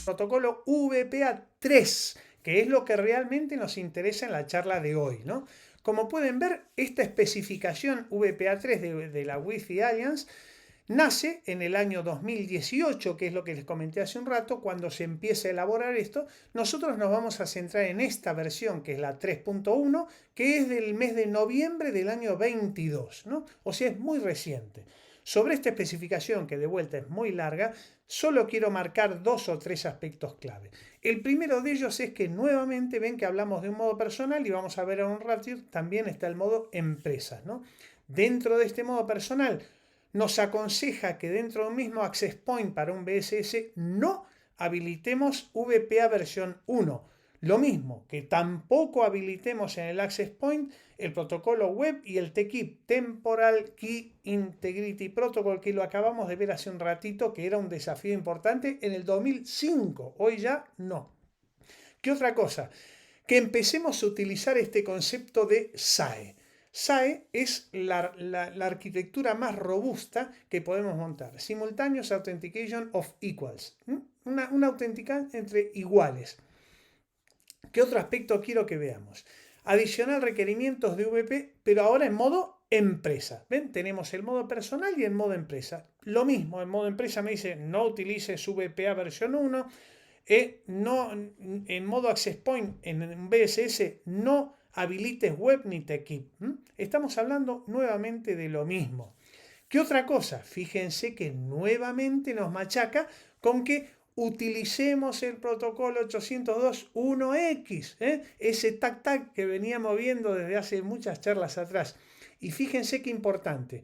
protocolo VPA3, que es lo que realmente nos interesa en la charla de hoy, ¿no? Como pueden ver, esta especificación VPA3 de la Wi-Fi Alliance nace en el año 2018, que es lo que les comenté hace un rato, cuando se empieza a elaborar esto. Nosotros nos vamos a centrar en esta versión, que es la 3.1, que es del mes de noviembre del año 22, ¿no? O sea, es muy reciente. Sobre esta especificación, que de vuelta es muy larga, solo quiero marcar 2 o 3 aspectos clave. El primero de ellos es que nuevamente ven que hablamos de un modo personal y vamos a ver a un rato, también está el modo empresas, ¿no? Dentro de este modo personal, nos aconseja que dentro de un mismo access point para un BSS no habilitemos VPA versión 1. Lo mismo, que tampoco habilitemos en el access point el protocolo web y el TKIP, Temporal Key Integrity Protocol, que lo acabamos de ver hace un ratito, que era un desafío importante en el 2005. Hoy ya no. ¿Qué otra cosa? Que empecemos a utilizar este concepto de SAE. SAE es la arquitectura más robusta que podemos montar. Simultaneous Authentication of Equals. Una autenticación entre iguales. ¿Qué otro aspecto quiero que veamos? Adicional requerimientos de VP, pero ahora en modo empresa. ¿Ven? Tenemos el modo personal y el modo empresa. Lo mismo, en modo empresa me dice no utilices VPA versión 1. No, en modo access point en un BSS no habilites web ni TKIP. Estamos hablando nuevamente de lo mismo. ¿Qué otra cosa? Fíjense que nuevamente nos machaca con que utilicemos el protocolo 802.1x, ese tac-tac que veníamos viendo desde hace muchas charlas atrás. Y fíjense qué importante.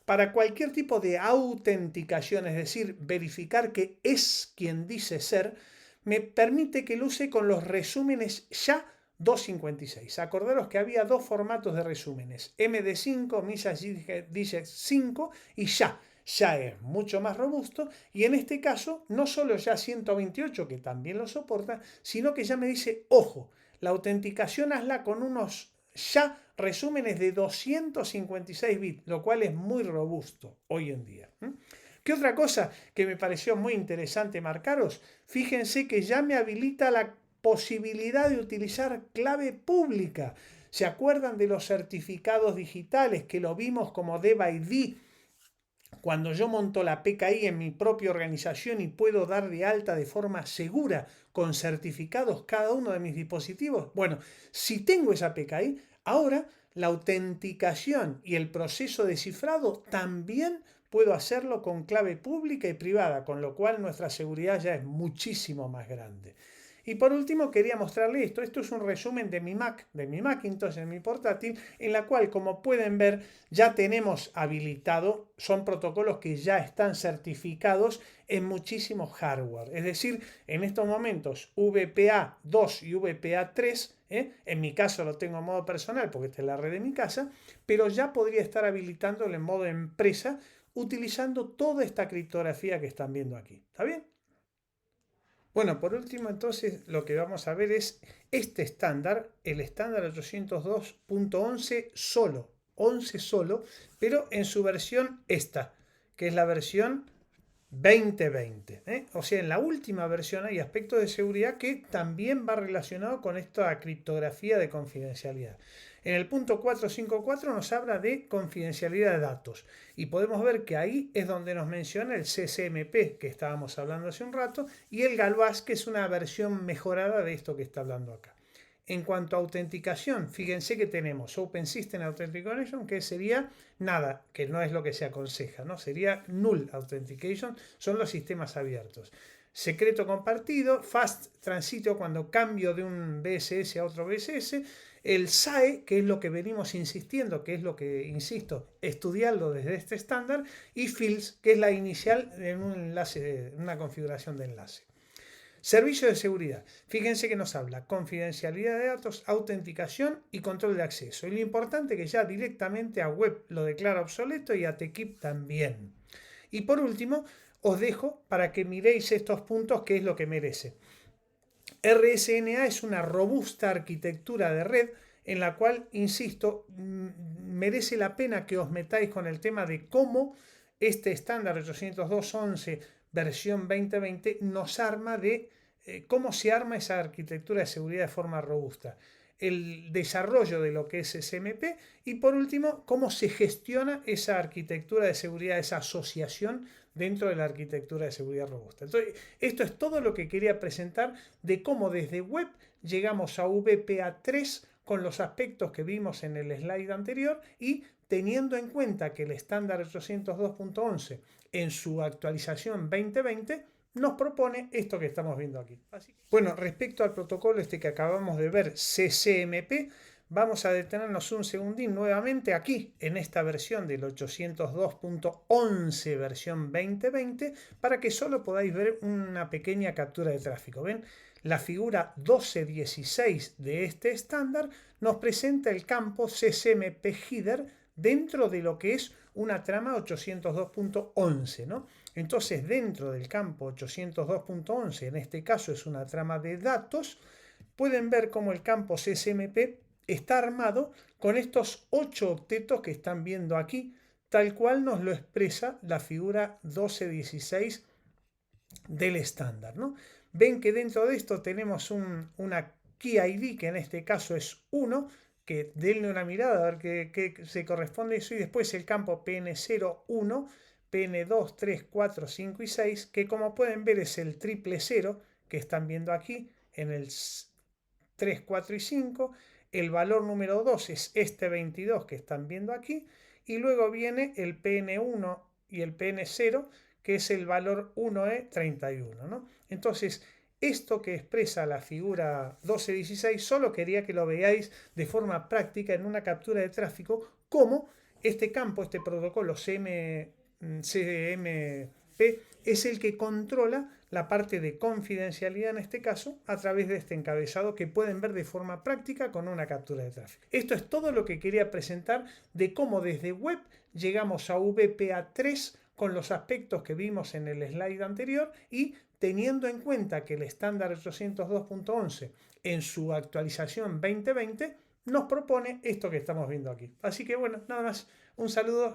Para cualquier tipo de autenticación, es decir, verificar que es quien dice ser, me permite que lo use con los resúmenes ya 256. Acordaros que había dos formatos de resúmenes, MD5, Message 5 y ya. Ya es mucho más robusto y en este caso no solo ya 128, que también lo soporta, sino que ya me dice, ojo, la autenticación hazla con unos ya resúmenes de 256 bits, lo cual es muy robusto hoy en día. ¿Qué otra cosa que me pareció muy interesante marcaros? Fíjense que ya me habilita la posibilidad de utilizar clave pública. ¿Se acuerdan de los certificados digitales que lo vimos como DBID? Cuando yo monto la PKI en mi propia organización y puedo dar de alta de forma segura con certificados cada uno de mis dispositivos. Bueno, si tengo esa PKI, ahora la autenticación y el proceso de cifrado también puedo hacerlo con clave pública y privada, con lo cual nuestra seguridad ya es muchísimo más grande. Y por último quería mostrarle esto. Esto es un resumen de mi Mac, de mi Macintosh, de mi portátil, en la cual, como pueden ver, ya tenemos habilitado, son protocolos que ya están certificados en muchísimos hardware. Es decir, en estos momentos VPA 2 y VPA 3, en mi caso lo tengo en modo personal porque esta es la red de mi casa, pero ya podría estar habilitándolo en modo empresa utilizando toda esta criptografía que están viendo aquí. ¿Está bien? Bueno, por último, entonces lo que vamos a ver es este estándar, el estándar 802.11 solo, 11 solo, pero en su versión esta, que es la versión 2020. O sea, en la última versión hay aspectos de seguridad que también va relacionado con esta criptografía de confidencialidad. En el punto 454 nos habla de confidencialidad de datos y podemos ver que ahí es donde nos menciona el CCMP que estábamos hablando hace un rato y el Galvaz, que es una versión mejorada de esto que está hablando acá. En cuanto a autenticación, fíjense que tenemos Open System Authentication, que sería nada, que no es lo que se aconseja, ¿no? Sería Null Authentication, son los sistemas abiertos. Secreto compartido, Fast Transito cuando cambio de un BSS a otro BSS, el SAE, que es lo que venimos insistiendo, que es lo que, insisto, estudiarlo desde este estándar, y Fields, que es la inicial en un enlace, una configuración de enlace. Servicio de seguridad. Fíjense que nos habla confidencialidad de datos, autenticación y control de acceso. Y lo importante es que ya directamente a web lo declara obsoleto y a TKIP también. Y por último, os dejo para que miréis estos puntos, que es lo que merece. RSNA es una robusta arquitectura de red en la cual, insisto, merece la pena que os metáis con el tema de cómo este estándar 802.11 versión 2020 nos arma de cómo se arma esa arquitectura de seguridad de forma robusta, el desarrollo de lo que es SMP y por último cómo se gestiona esa arquitectura de seguridad, esa asociación dentro de la arquitectura de seguridad robusta. Entonces, esto es todo lo que quería presentar de cómo desde web llegamos a VPA3 con los aspectos que vimos en el slide anterior y teniendo en cuenta que el estándar 802.11 en su actualización 2020 nos propone esto que estamos viendo aquí. Bueno, respecto al protocolo este que acabamos de ver, CCMP, vamos a detenernos un segundín nuevamente aquí en esta versión del 802.11 versión 2020 para que solo podáis ver una pequeña captura de tráfico. ¿Ven? La figura 1216 de este estándar nos presenta el campo CCMP header dentro de lo que es una trama 802.11, ¿no? Entonces, dentro del campo 802.11, en este caso es una trama de datos, pueden ver cómo el campo CSMP está armado con estos 8 octetos que están viendo aquí, tal cual nos lo expresa la figura 1216 del estándar, ¿no? Ven que dentro de esto tenemos una Key ID, que en este caso es 1, que denle una mirada a ver qué se corresponde a eso, y después el campo PN0, 1, PN2, 3, 4, 5 y 6, que como pueden ver es el triple 0 que están viendo aquí en el 3, 4 y 5, el valor número 2 es este 22 que están viendo aquí, y luego viene el PN1 y el PN0, que es el valor 1E31, ¿no? Entonces, esto que expresa la figura 1216, solo quería que lo veáis de forma práctica en una captura de tráfico, cómo este campo, este protocolo CMP, es el que controla la parte de confidencialidad en este caso a través de este encabezado que pueden ver de forma práctica con una captura de tráfico. Esto es todo lo que quería presentar de cómo desde web llegamos a VPA3 con los aspectos que vimos en el slide anterior y teniendo en cuenta que el estándar 802.11 en su actualización 2020 nos propone esto que estamos viendo aquí. Así que bueno, nada más, un saludo.